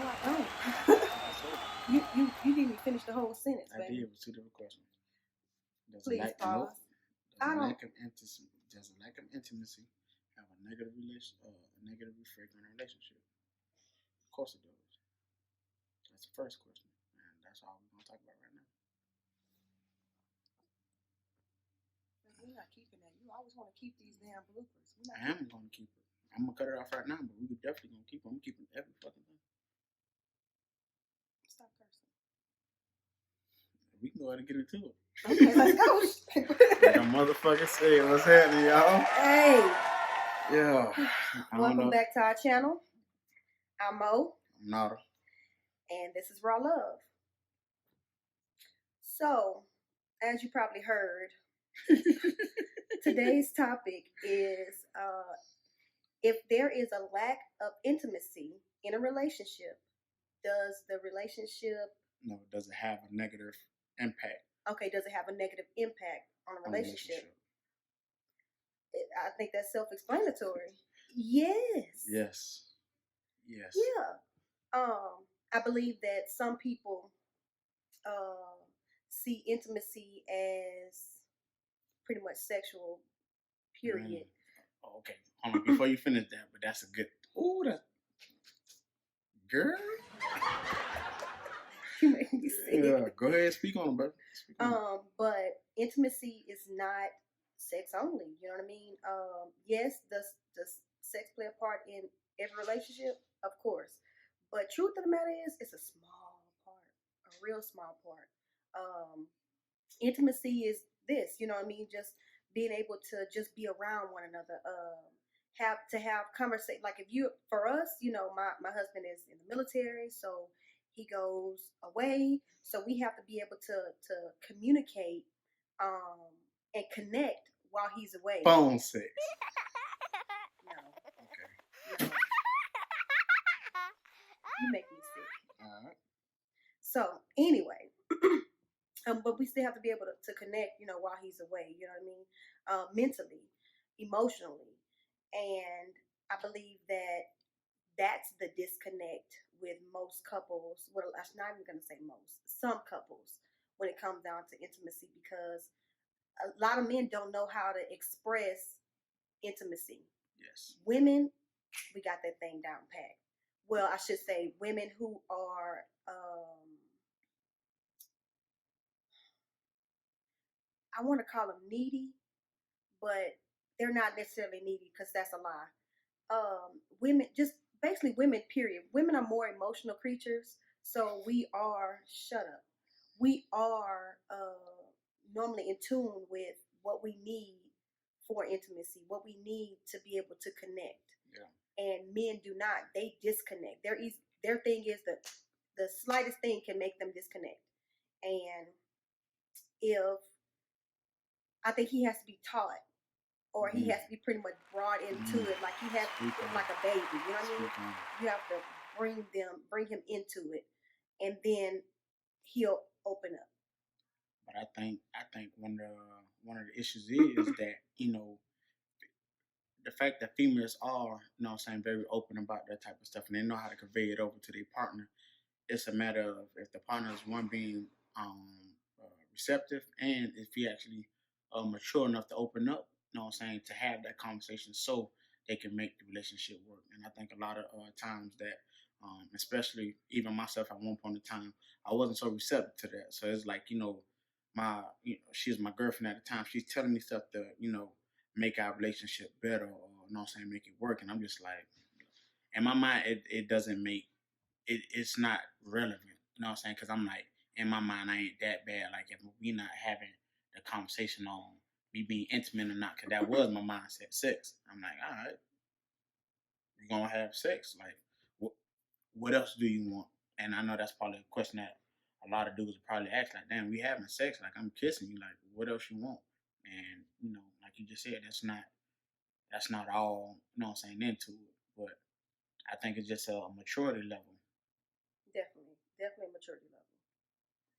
I don't. So, You didn't even finish the whole sentence, I baby. did with two different questions. Does Please pause. Does I a don't. lack of intimacy have a negative negative effect on a relationship? Of course it does. That's the first question, and that's all we're gonna talk about right now. We're not keeping that. You always want to keep these damn bloopers. I am gonna keep it. I'm gonna cut it off right now, but we're definitely gonna keep it. I'm keeping every fucking thing. Stop cursing. We can go ahead and get into it. Okay, let's go. Like a motherfucker said, what's happening, y'all? Hey. Yeah. Welcome back to our channel. I'm Mo. I'm Nada. And this is Raw Love. So, as you probably heard, today's topic is if there is a lack of intimacy in a relationship, does the relationship... No, does it have a negative impact? Okay, does it have a negative impact on a relationship? I think that's self-explanatory. Yes. Yes. Yes. Yeah. I believe that some people see intimacy as pretty much sexual, period. Oh, okay. Hold on, before you finish that, but that's a good... Ooh, that... Girl? You make me sick. Yeah, go ahead, speak on it, bro. But intimacy is not sex only. You know what I mean? Yes, does sex play a part in every relationship? Of course. But truth of the matter is, it's a small part, a real small part. Intimacy is this, you know what I mean? Just being able to just be around one another. Have conversation. Like if you, for us, you know, my husband is in the military, so he goes away. So we have to be able to communicate and connect while he's away. Phone sex. No. Okay. No. You make me sick. All right. So anyway, but we still have to be able to connect, you know, while he's away. You know what I mean? Mentally, emotionally, and I believe that that's the disconnect with most couples. Well, I'm not even going to say most. Some couples, when it comes down to intimacy, because a lot of men don't know how to express intimacy. Yes. Women, we got that thing down pat. Well, I should say women who are I want to call them needy, but they're not necessarily needy because that's a lie. Women, just basically women, period. Women are more emotional creatures, so we are, shut up. We are normally in tune with what we need for intimacy, what we need to be able to connect. Yeah. And men do not. They disconnect. Their thing is that the slightest thing can make them disconnect. And if I think he has to be taught, or he has to be pretty much brought into it, like he has like a baby. You know what I mean? You have to bring him into it, and then he'll open up. But I think one of the issues is that, you know, the fact that females are, you know what I'm saying, very open about that type of stuff, and they know how to convey it over to their partner. It's a matter of if the partner is one being receptive, and if he actually mature enough to open up, you know what I'm saying, to have that conversation so they can make the relationship work. And I think a lot of times that, especially even myself at one point in time, I wasn't so receptive to that. So it's like, you know, she was my girlfriend at the time. She's telling me stuff to, you know, make our relationship better, or, you know what I'm saying, make it work. And I'm just like, in my mind, it doesn't make it's not relevant. You know what I'm saying? Because I'm like, in my mind, I ain't that bad. Like, if we not having the conversation on me being intimate or not, because that was my mindset. Sex. I'm like, all right, we're gonna have sex. Like, what else do you want? And I know that's probably a question that a lot of dudes probably ask. Like, damn, we having sex. Like, I'm kissing you. Like, what else you want? And you know, like you just said, that's not all. You know what I'm saying, into it. But I think it's just a maturity level. Definitely a maturity level.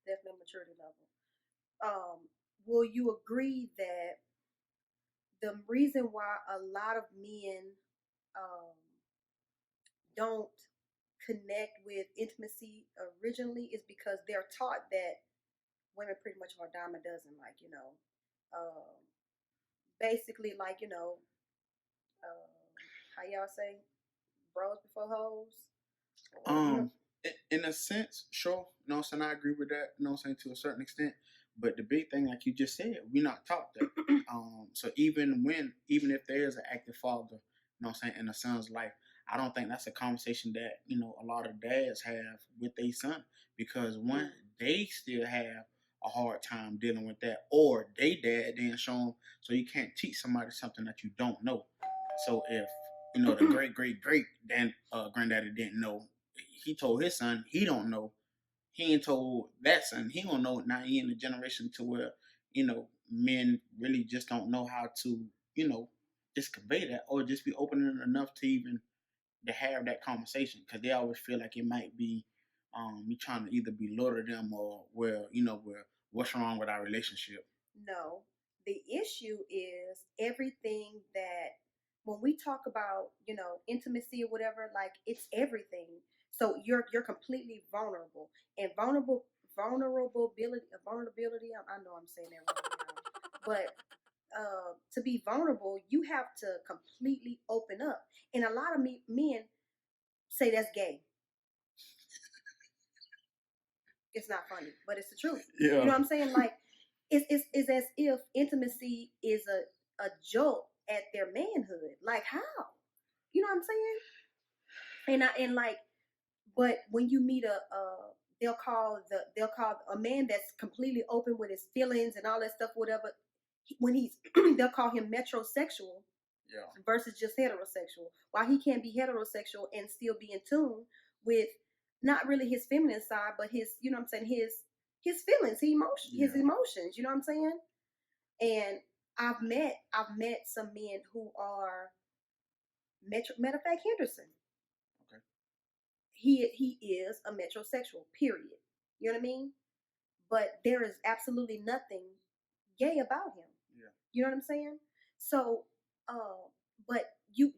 Definitely a maturity level. Will you agree that the reason why a lot of men don't connect with intimacy originally is because they're taught that women pretty much are a dime a dozen, like, um, basically, like, how y'all say, bros before hoes, or In a sense, sure. You know what I'm saying? I agree with that, you know what I'm saying, to a certain extent. But the big thing, like you just said, we're not taught that. So even if there is an active father, you know what I'm saying, in a son's life, I don't think that's a conversation that, a lot of dads have with their son. Because one, they still have a hard time dealing with that. Or they dad didn't show them, so you can't teach somebody something that you don't know. So if the great granddaddy didn't know, he told his son he don't know. He ain't told that son he don't know. Now he in the generation to where men really just don't know how to just convey that, or just be open enough to even to have that conversation, because they always feel like it might be me trying to either belittle them, or where what's wrong with our relationship. No, the issue is everything that when we talk about, intimacy or whatever, like it's everything. So you're completely vulnerable, and vulnerability. I know I'm saying that wrong, but to be vulnerable, you have to completely open up. And a lot of men say that's gay. It's not funny, but it's the truth. Yeah. You know what I'm saying? Like, it's as if intimacy is a jolt at their manhood. Like, how? You know what I'm saying? And like, but when you meet they'll call a man that's completely open with his feelings and all that stuff, whatever. When he's they'll call him metrosexual, Yeah. versus just heterosexual. While he can be heterosexual and still be in tune with not really his feminine side, but his, what I'm saying, his feelings, his emotions. You know what I'm saying? And I've met some men who are matter of fact, Henderson. Okay. He is a metrosexual. Period. You know what I mean? But there is absolutely nothing gay about him. Yeah. You know what I'm saying? So, but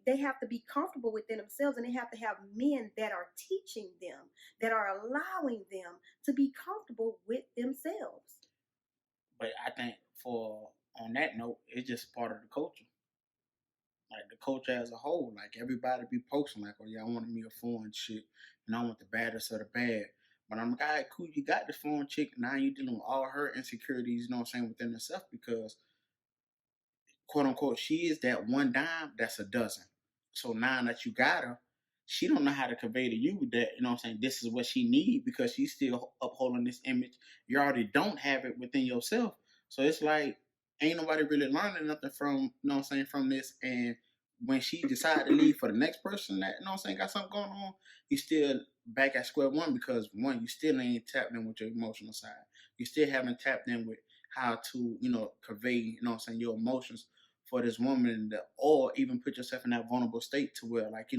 they have to be comfortable within themselves, and they have to have men that are teaching them, that are allowing them to be comfortable with themselves. But I think for on that note, it's just part of the culture. Like the culture as a whole, like everybody be posting like, "Oh yeah, I want me a foreign chick, and I want the baddest of the bad." But I'm like, all right, cool, you got the foreign chick. Now you dealing with all her insecurities, you know what I'm saying, within herself, because quote unquote, she is that one dime that's a dozen. So now that you got her, she don't know how to convey to you that, you know what I'm saying, this is what she need, because she's still upholding this image. You already don't have it within yourself. So it's like ain't nobody really learning nothing from, you know what I'm saying, from this. And when she decide to leave for the next person that, you know what I'm saying, got something going on, you still back at square one, because one, you still ain't tapped in with your emotional side. You still haven't tapped in with how to, convey, you know what I'm saying, your emotions for this woman, or even put yourself in that vulnerable state to where, like,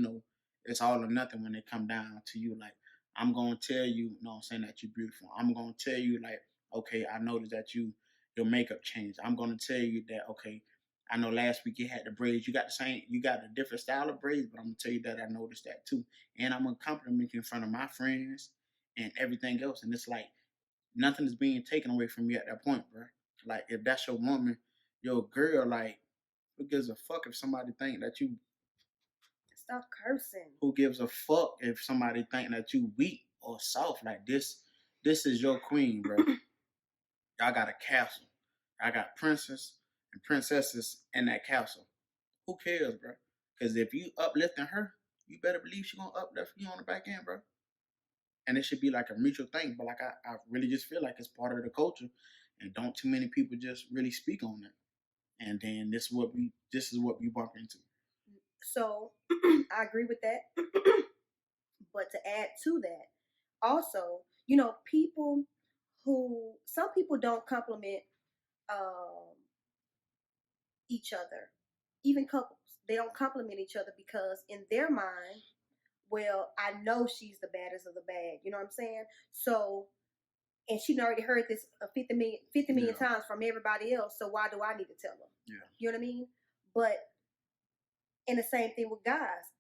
it's all or nothing when they come down to you. Like, I'm gonna tell you, you know what I'm saying, that you're beautiful. I'm gonna tell you, like, okay, I noticed that your makeup changed. I'm gonna tell you that, okay, I know last week you had the braids. You got a different style of braids, but I'm gonna tell you that I noticed that too. And I'm gonna compliment you in front of my friends and everything else. And it's like nothing is being taken away from you at that point, bro. Like, if that's your woman, your girl, like, who gives a fuck if somebody think that you? Stop cursing. Who gives a fuck if somebody think that you weak or soft? Like, this is your queen, bro. Y'all got a castle. I got princes and princesses in that castle. Who cares, bro? Because if you uplifting her, you better believe she gonna uplift you on the back end, bro. And it should be like a mutual thing. But like I really just feel like it's part of the culture, and don't too many people just really speak on it. And then this is what we bump into. So I agree with that. But to add to that, also, some people don't compliment um, each other, even couples. They don't compliment each other because in their mind, well, I know she's the baddest of the bad. You know what I'm saying? So, and she already heard this 50 million times from everybody else. So why do I need to tell her? Yeah. You know what I mean? But, and the same thing with guys.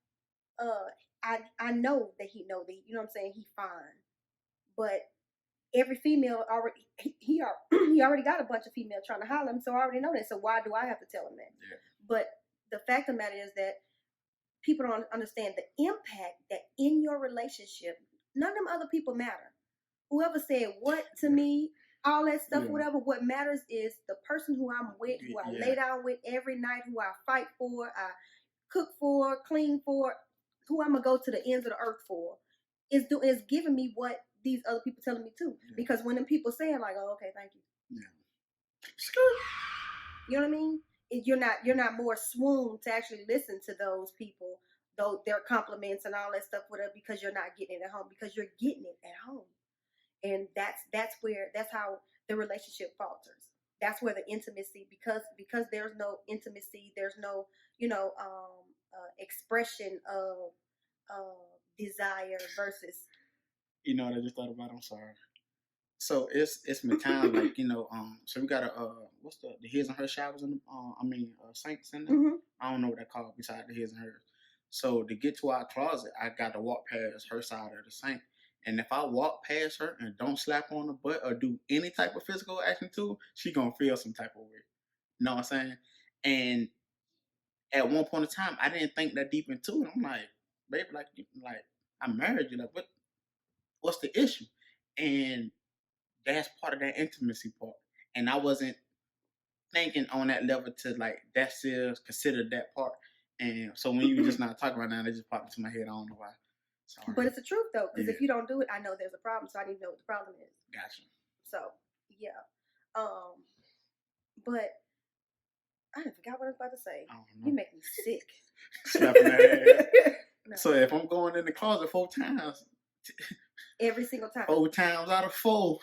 I know that he know that, you know what I'm saying, he fine. But every female already he he already got a bunch of female trying to holler him, so I already know that. So why do I have to tell him that? Yeah. But the fact of the matter is that people don't understand the impact that in your relationship, none of them other people matter. Whoever said what to me, all that stuff, Yeah. whatever, what matters is the person who I'm with, who I lay down with every night, who I fight for, I cook for, clean for, who I'm gonna go to the ends of the earth for, is giving me what these other people telling me too. Yeah. Because when them people saying like, "Oh, okay, thank you," Yeah. you know what I mean? You're not more swooned to actually listen to those people, though their compliments and all that stuff, whatever, because you're not getting it at home, because you're getting it at home, and that's how the relationship falters. That's where the intimacy, because there's no intimacy, there's no expression of desire versus. You know what I just thought about? I'm sorry. So it's my time, like, so we got a what's the his and her showers in the sinks in there. Mm-hmm. I don't know what that called beside the his and hers. So to get to our closet, I got to walk past her side of the sink. And if I walk past her and don't slap on the butt or do any type of physical action to her, she gonna feel some type of way. You know what I'm saying? And at one point in time, I didn't think that deep into it. I'm like, baby, like I married you. Like, what's the issue? And that's part of that intimacy part. And I wasn't thinking on that level to like that's still considered that part. And so when you were just not talking right now, it just popped into my head. I don't know why. Sorry. But it's the truth though, because Yeah. if you don't do it, I know there's a problem, so I need to know what the problem is. Gotcha. So yeah, but I forgot what I was about to say. You make me sick. Slapping that ass. No. So if I'm going in the closet 4 times, every single time, 4 times out of 4,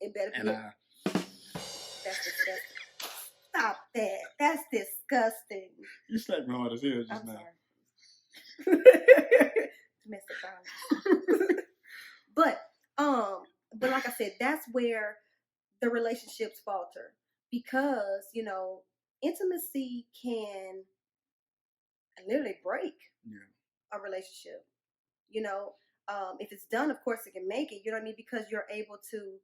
it better be. And that's disgusting. Stop that. That's disgusting. You slapped me hard as hell just now. Sorry. Domestic violence. But like I said, that's where the relationships falter, because intimacy can literally break a relationship. If it's done, of course it can make it. You know what I mean? Because you're able to.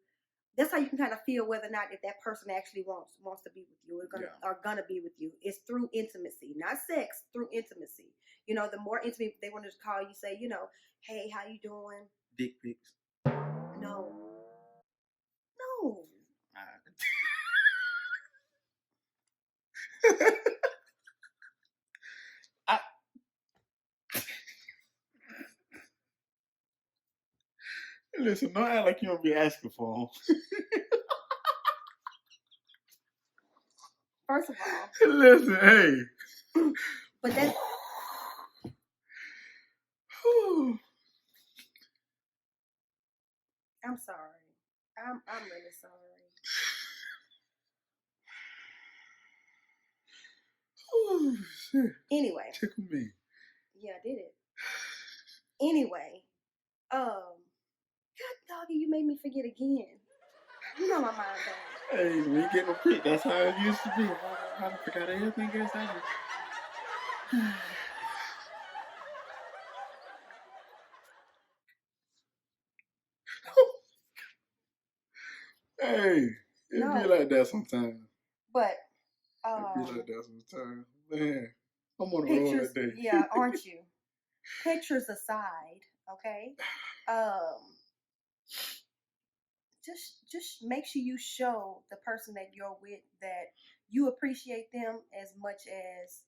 That's how you can kind of feel whether or not if that person actually wants to be with you or gonna be with you. It's through intimacy, not sex. Through intimacy. The more intimate they want to call you, say, hey, how you doing? Dick pics. No. Listen, don't act like you don't be asking for them. First of all, listen, hey. But that's. I'm sorry. I'm really sorry. Oh shit. Anyway. Tickle me. Yeah, I did it. Anyway, God doggy, you made me forget again. You know my mind gone. Hey, when you get a prick, that's how it used to be. I forgot everything else I did. Hey, it be like that sometimes. But it be like that sometimes. Man, I'm on a roll that day. Yeah, aren't you? Pictures aside, okay? Just make sure you show the person that you're with that you appreciate them as much as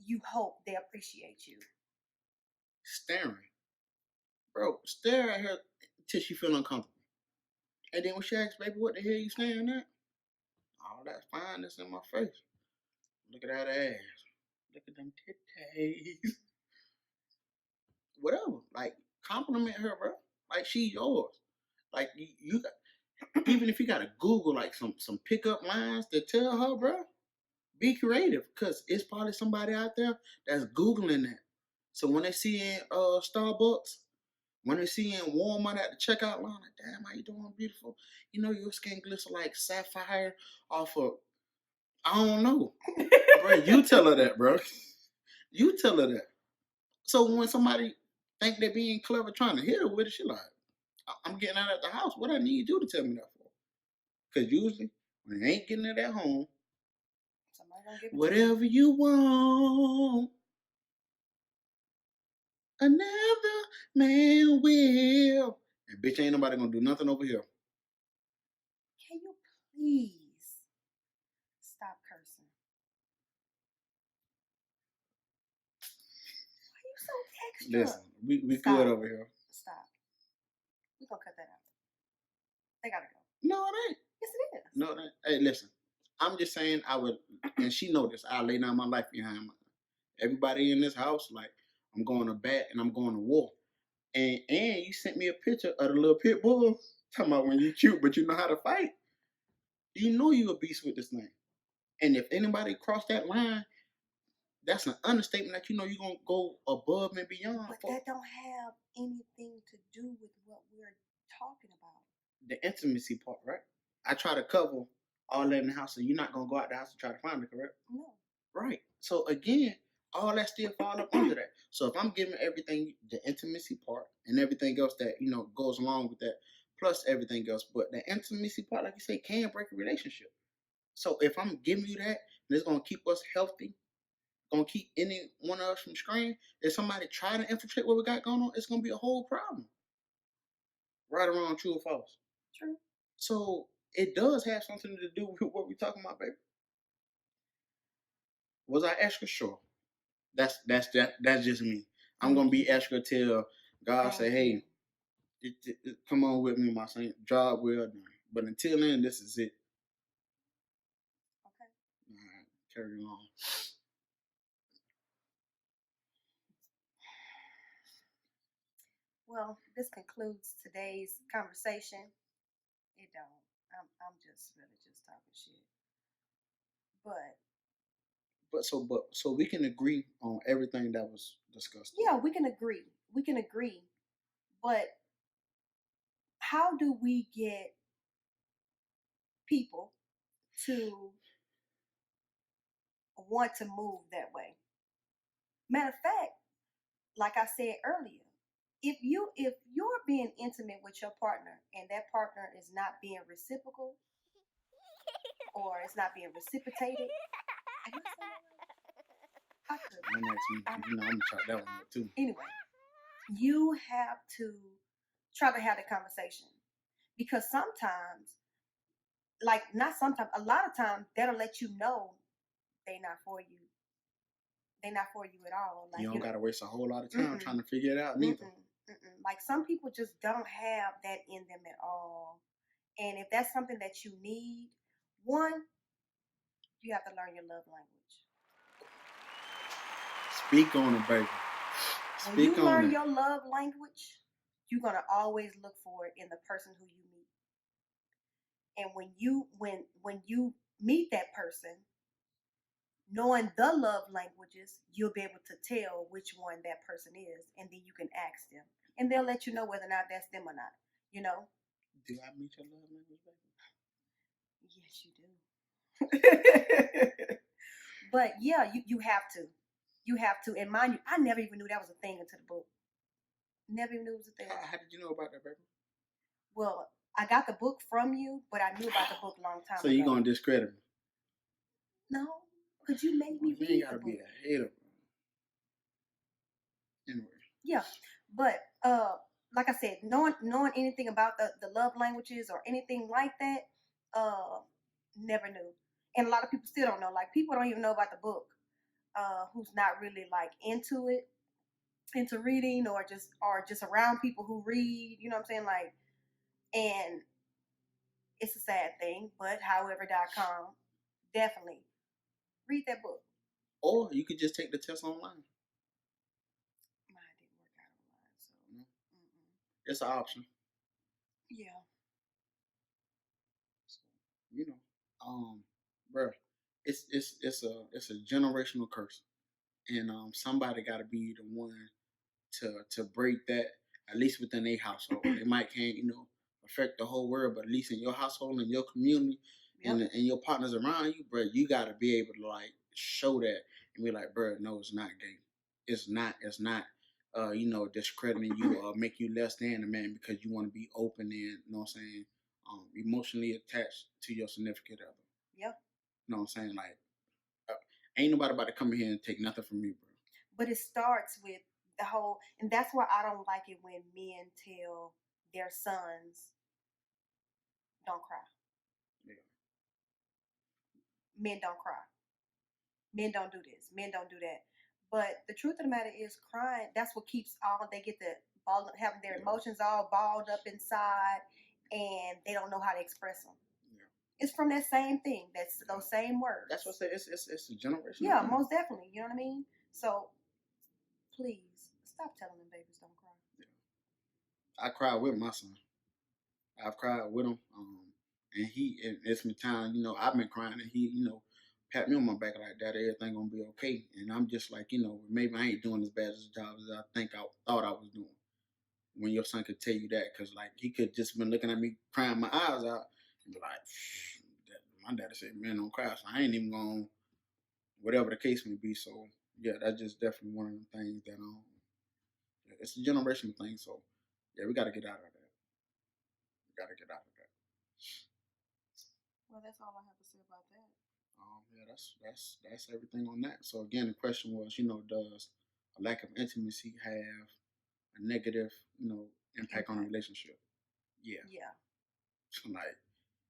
you hope they appreciate you. Staring. Bro, stare at her till she feel uncomfortable. And then when she asks, baby, what the hell you staring at? All that fineness in my face. Look at that ass. Look at them titties. Whatever. Like, compliment her, bro. Like, she's yours. Like, you got, even if you got to Google, like, some pickup lines to tell her, bro, be creative. Because it's probably somebody out there that's Googling that. So when they see in Starbucks, when they see in Walmart at the checkout line, like, damn, how you doing, beautiful? Your skin glisten like sapphire off of, I don't know. Bro, you tell her that, bro. You tell her that. So when somebody think they're being clever trying to hit her with it, she like, I'm getting out of the house. What I need you to tell me that for? Because usually when they ain't getting it at home, Somebody gonna give it to whatever you want, another man will. And bitch, ain't nobody gonna do nothing over here. Can you please stop cursing? Why you so extra? Listen, we Stop. good over here. Stop. We gonna cut that out. They gotta go. No, it ain't. Yes, it is. No, it ain't. Hey, listen. I'm just saying I would, and she know this. I lay down my life behind everybody in this house. Like I'm going to bat and I'm going to war. And you sent me a picture of the little pit bull. Talking about when you cute, but you know how to fight. You know you a beast with this thing. And if anybody cross that line, that's an understatement that you know you're gonna go above and beyond. But that don't have anything to do with what we're talking about. The intimacy part, right? I try to cover all that in the house, so you're not gonna go out the house and try to find it, correct? No. Right. So again, all that still fall up under that. So if I'm giving everything the intimacy part and everything else that goes along with that, plus everything else, but the intimacy part, like you say, can break a relationship. So if I'm giving you that, and it's gonna keep us healthy, gonna keep any one of us from straying. If somebody try to infiltrate what we got going on, it's gonna be a whole problem. Right or wrong, true or false. True. So it does have something to do with what we're talking about, baby. Was I extra? Sure. That's just me. I'm gonna be extra till God say, "Hey, come on with me, my son. Job well done." But until then, this is it. Okay. All right, carry on. Well, this concludes today's conversation. It don't. I'm just really just talking shit. But So we can agree on everything that was discussed. Yeah, we can agree. We can agree. But how do we get people to want to move that way? Matter of fact, like I said earlier, if you're being intimate with your partner and that partner is not being reciprocal or it's not being reciprocated, I could. I'm gonna try that one out too. Anyway, you have to try to have the conversation because sometimes, like not sometimes, a lot of times that'll let you know they not for you. They're not for you at all. Like you don't gotta waste a whole lot of time trying to figure it out, neither. Like some people just don't have that in them at all. And if that's something that you need, one, you have to learn your love language. Speak on it, baby. When you learn your love language, you're gonna always look for it in the person who you meet. And when you meet that person, knowing the love languages, you'll be able to tell which one that person is, and then you can ask them, and they'll let you know whether or not that's them or not. You know. Do I meet your love language, baby? Yes, you do. But yeah, you have to. You have to. And mind you, I never even knew that was a thing until the book. Never even knew it was a thing. How did you know about that, baby? Well, I got the book from you, but I knew about the book a long time ago. So you're gonna discredit me? No, because you made me read ain't gotta the be book. a hater. Anyway. Yeah, but like I said, knowing anything about the love languages or anything like that, never knew. And a lot of people still don't know. Like people don't even know about the book. Who's not really like into it, into reading, or just around people who read. You know what I'm saying? Like, and it's a sad thing, but however.com, definitely read that book. Or you could just take the test online. Mine didn't work out online, so no. It's an option. Yeah. So, bro, it's a generational curse, and somebody got to be the one to break that, at least within a household. It might can't affect the whole world, but at least in your household and your community, and your partners around you, bro, you got to be able to like show that and be like, bro, no, it's not gay. it's not discrediting you or make you less than a man because you want to be open and emotionally attached to your significant other. Yep. You know what I'm saying? Like, uh, ain't nobody about to come in here and take nothing from me, bro. But it starts with the whole, and that's why I don't like it when men tell their sons, don't cry. Yeah. Men don't cry. Men don't do this. Men don't do that. But the truth of the matter is, crying, that's what keeps they get the ball, having their emotions all balled up inside, and they don't know how to express them. Yeah. It's from that same thing. That's those same words. That's what I say. It's a generation. Yeah, most definitely. You know what I mean? So please stop telling them babies don't cry. Yeah. I cried with my son. I've cried with him. And it's my time. I've been crying, and he pat me on my back like that. Everything gonna be okay. And I'm just like, maybe I ain't doing as bad as a job as I thought I was doing. When your son could tell you that, because like he could just been looking at me crying my eyes out and be like, my daddy said, man, don't cry. So I ain't even gonna, whatever the case may be. So yeah, that's just definitely one of the things that it's a generational thing. So yeah, we got to get out of that. We got to get out of that. Well, that's all I have to say about that. Yeah, that's everything on that. So again, the question was, does a lack of intimacy have a negative, impact on a relationship? Yeah. Yeah. Like,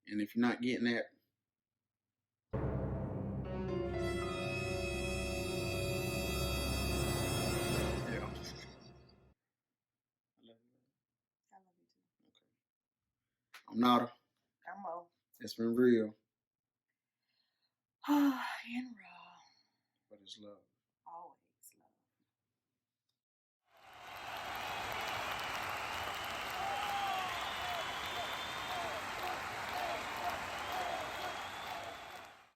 and if you're not getting that, yeah. I love you. I love you too. Okay. I'm Nada. I'm Mo. It's been real. And raw. But it's love. Always.